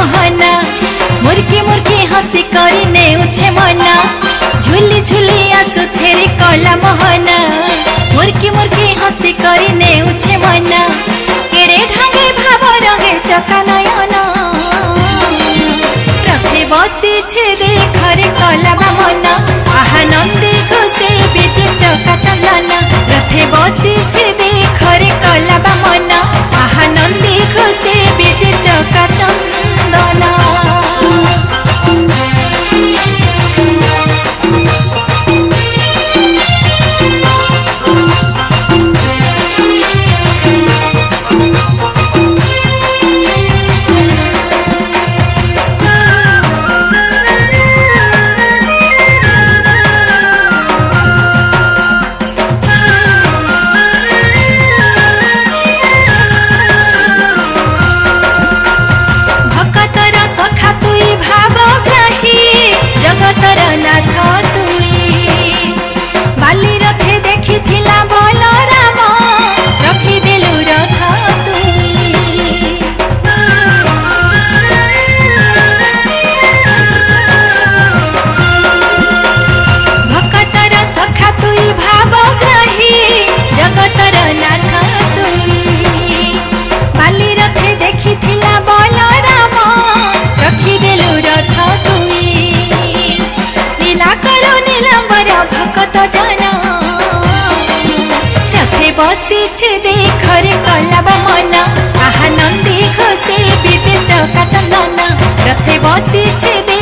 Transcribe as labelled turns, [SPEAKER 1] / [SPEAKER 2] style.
[SPEAKER 1] मोहना मुर्की मुर्की हसी करी नेउछे मना झुली झुली आसु छेरी कला मोहना मुर्की मुर्की हसी करी नेउछे मना केड़े ढांगे भाव रंगे चका नयना रथे बसी छे देखरे कला मना आहा नंदी घोषे बीजे चका चंदना रथे बसी छे देखरे कला मना आहा नंदी घोषे बीजे चका चंदना। बसी छे देखरे कला मना आहा नंदी घोषे बीजे चका चंदना रथे बसी छे।